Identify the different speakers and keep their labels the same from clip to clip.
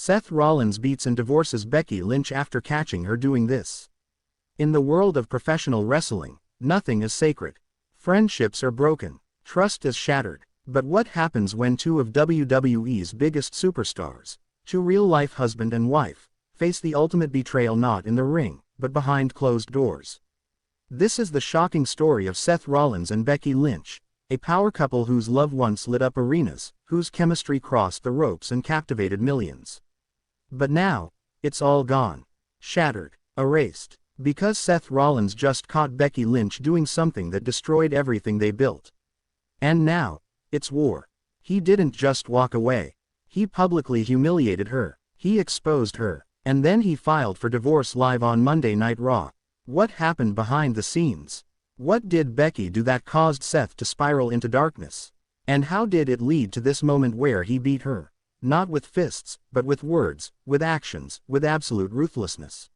Speaker 1: Seth Rollins beats and divorces Becky Lynch after catching her doing this. In the world of professional wrestling, nothing is sacred. Friendships are broken. Trust is shattered. But what happens when two of WWE's biggest superstars, two real-life husband and wife, face the ultimate betrayal not in the ring, but behind closed doors? This is the shocking story of Seth Rollins and Becky Lynch, a power couple whose love once lit up arenas, whose chemistry crossed the ropes and captivated millions. But now, it's all gone. Shattered. Erased. Because Seth Rollins just caught Becky Lynch doing something that destroyed everything they built. And now, it's war. He didn't just walk away. He publicly humiliated her. He exposed her. And then he filed for divorce live on Monday Night Raw. What happened behind the scenes? What did Becky do that caused Seth to spiral into darkness? And how did it lead to this moment where he beat her? Not with fists, but with words, with actions, with absolute ruthlessness.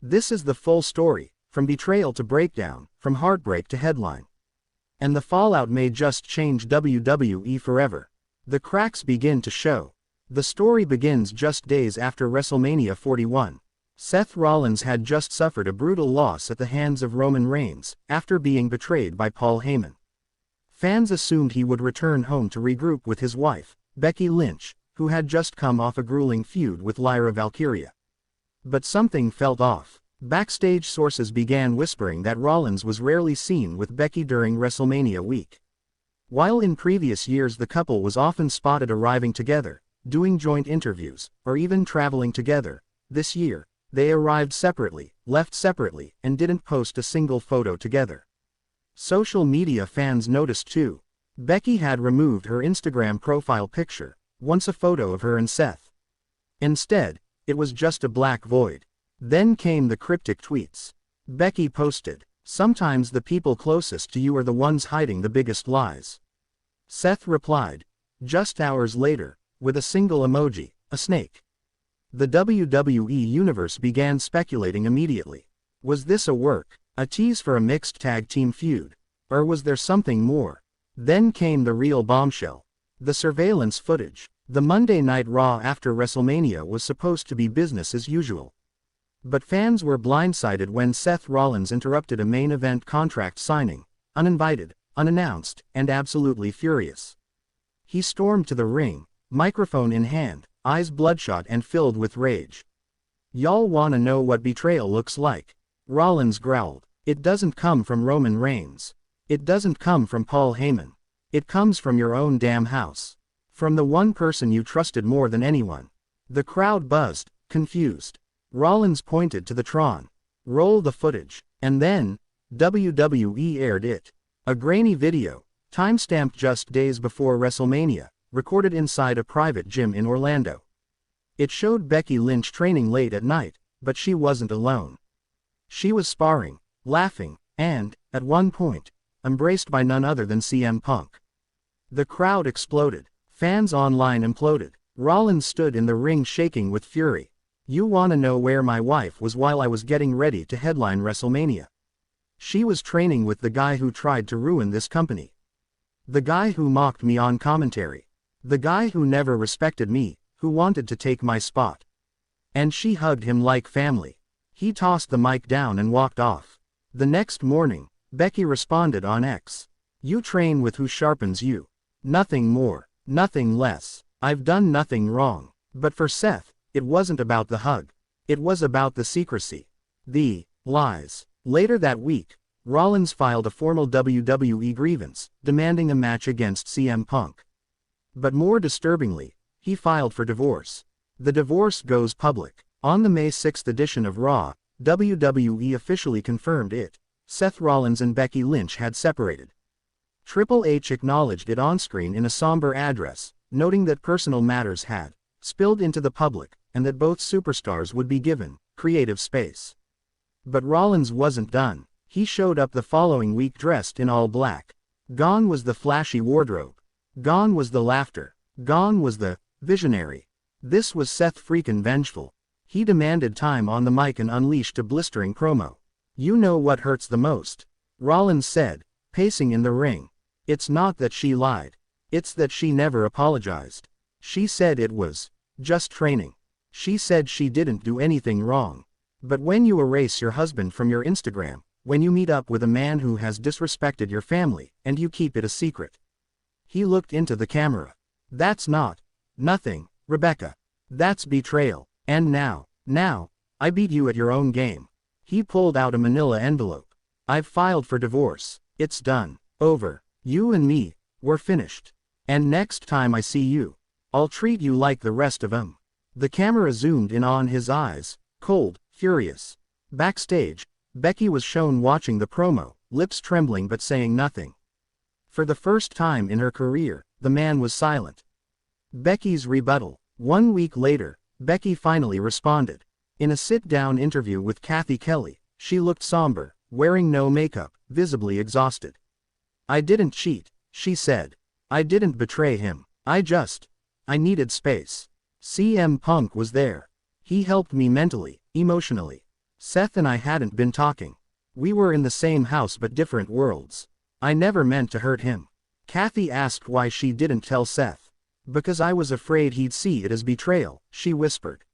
Speaker 1: This is the full story, from betrayal to breakdown, from heartbreak to headline. And the fallout may just change WWE forever. The cracks begin to show. The story begins just days after WrestleMania 41. Seth Rollins had just suffered a brutal loss at the hands of Roman Reigns, after being betrayed by Paul Heyman. Fans assumed he would return home to regroup with his wife, Becky Lynch, who had just come off a grueling feud with Lyra Valkyria. But something felt off. Backstage sources began whispering that Rollins was rarely seen with Becky during WrestleMania week. While in previous years the couple was often spotted arriving together, doing joint interviews, or even traveling together, this year, they arrived separately, left separately, and didn't post a single photo together. Social media fans noticed too. Becky had removed her Instagram profile picture, once a photo of her and Seth. Instead, it was just a black void. Then came the cryptic tweets. Becky posted, "Sometimes the people closest to you are the ones hiding the biggest lies." Seth replied, just hours later, with a single emoji, a snake. The WWE universe began speculating immediately. Was this a work, a tease for a mixed tag team feud? Or was there something more? Then came the real bombshell. The surveillance footage. The Monday Night Raw after WrestleMania was supposed to be business as usual. But fans were blindsided when Seth Rollins interrupted a main event contract signing, uninvited, unannounced, and absolutely furious. He stormed to the ring, microphone in hand, eyes bloodshot and filled with rage. "Y'all wanna know what betrayal looks like?" Rollins growled. "It doesn't come from Roman Reigns. It doesn't come from Paul Heyman. It comes from your own damn house. From the one person you trusted more than anyone." The crowd buzzed, confused. Rollins pointed to the Tron. "Roll the footage." And then, WWE aired it. A grainy video, timestamped just days before WrestleMania, recorded inside a private gym in Orlando. It showed Becky Lynch training late at night, but she wasn't alone. She was sparring, laughing, and, at one point, embraced by none other than CM Punk. The crowd exploded. Fans online imploded. Rollins stood in the ring shaking with fury. "You wanna know where my wife was while I was getting ready to headline WrestleMania? She was training with the guy who tried to ruin this company. The guy who mocked me on commentary. The guy who never respected me, who wanted to take my spot. And she hugged him like family." He tossed the mic down and walked off. The next morning, Becky responded on X. "You train with who sharpens you. Nothing more, nothing less. I've done nothing wrong." But for Seth, it wasn't about the hug. It was about the secrecy. The lies. Later that week, Rollins filed a formal WWE grievance, demanding a match against CM Punk. But more disturbingly, he filed for divorce. The divorce goes public. On the May 6th edition of Raw, WWE officially confirmed it. Seth Rollins and Becky Lynch had separated. Triple H acknowledged it on-screen in a somber address, noting that personal matters had spilled into the public, and that both superstars would be given creative space. But Rollins wasn't done. He showed up the following week dressed in all black. Gone was the flashy wardrobe. Gone was the laughter. Gone was the visionary. This was Seth freakin' vengeful. He demanded time on the mic and unleashed a blistering promo. "You know what hurts the most," Rollins said, pacing in the ring. "It's not that she lied. It's that she never apologized. She said it was just training. She said she didn't do anything wrong. But when you erase your husband from your Instagram, when you meet up with a man who has disrespected your family, and you keep it a secret. He looked into the camera. That's nothing, Rebecca. That's betrayal. And now, I beat you at your own game. He pulled out a manila envelope. I've filed for divorce. It's done. Over. You and me, we're finished. And next time I see you, I'll treat you like the rest of 'em. The camera zoomed in on his eyes, cold, furious. Backstage, Becky was shown watching the promo, lips trembling but saying nothing. For the first time in her career, the man was silent. Becky's rebuttal. 1 week later, Becky finally responded. In a sit-down interview with Kathy Kelly, she looked somber, wearing no makeup, visibly exhausted. I didn't cheat, she said. I didn't betray him. I needed space. CM Punk was there. He helped me mentally, emotionally. Seth and I hadn't been talking. We were in the same house but different worlds. I never meant to hurt him. Kathy asked why she didn't tell Seth. Because I was afraid he'd see it as betrayal, she whispered.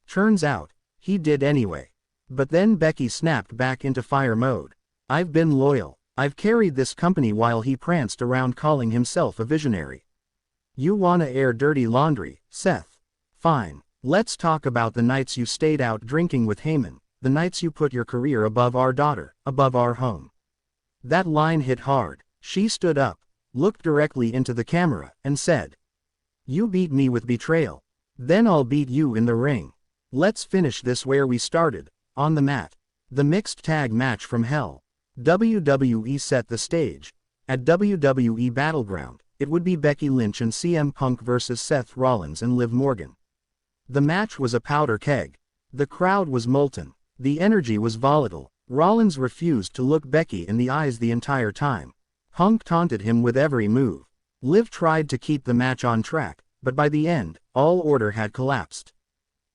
Speaker 1: Turns out, he did anyway. But then Becky snapped back into fire mode. I've been loyal. I've carried this company while he pranced around calling himself a visionary. You wanna air dirty laundry, Seth? Fine. Let's talk about the nights you stayed out drinking with Heyman, the nights you put your career above our daughter, above our home. That line hit hard. She stood up, looked directly into the camera, and said, you beat me with betrayal. Then I'll beat you in the ring. Let's finish this where we started, on the mat. The mixed tag match from hell. WWE set the stage. At WWE Battleground, it would be Becky Lynch and CM Punk versus Seth Rollins and Liv Morgan. The match was a powder keg. The crowd was molten. The energy was volatile. Rollins refused to look Becky in the eyes the entire time. Punk taunted him with every move. Liv tried to keep the match on track, but by the end, all order had collapsed.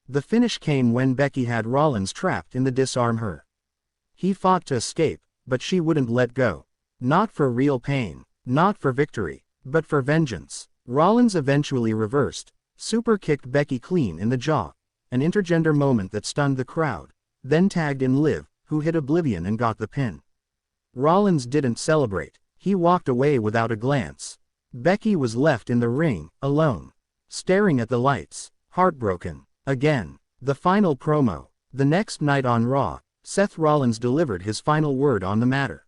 Speaker 1: The finish came when Becky had Rollins trapped in the disarm her. He fought to escape, but she wouldn't let go. Not for real pain, not for victory, but for vengeance. Rollins eventually reversed, super kicked Becky clean in the jaw, an intergender moment that stunned the crowd, then tagged in Liv, who hit Oblivion and got the pin. Rollins didn't celebrate. He walked away without a glance. Becky was left in the ring, alone, staring at the lights, heartbroken. Again. The final promo. The next night on Raw, Seth Rollins delivered his final word on the matter.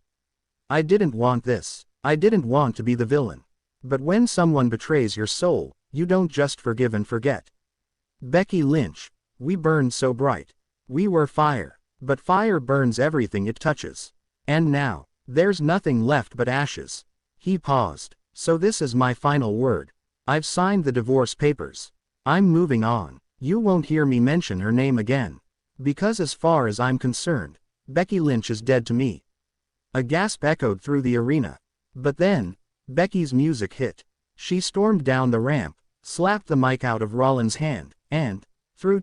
Speaker 1: I didn't want this. I didn't want to be the villain. But when someone betrays your soul, you don't just forgive and forget. Becky Lynch. We burned so bright. We were fire. But fire burns everything it touches. And now, there's nothing left but ashes. He paused. So this is my final word. I've signed the divorce papers. I'm moving on. You won't hear me mention her name again. Because as far as I'm concerned, Becky Lynch is dead to me. A gasp echoed through the arena. But then, Becky's music hit. She stormed down the ramp, slapped the mic out of Rollins' hand, and, threw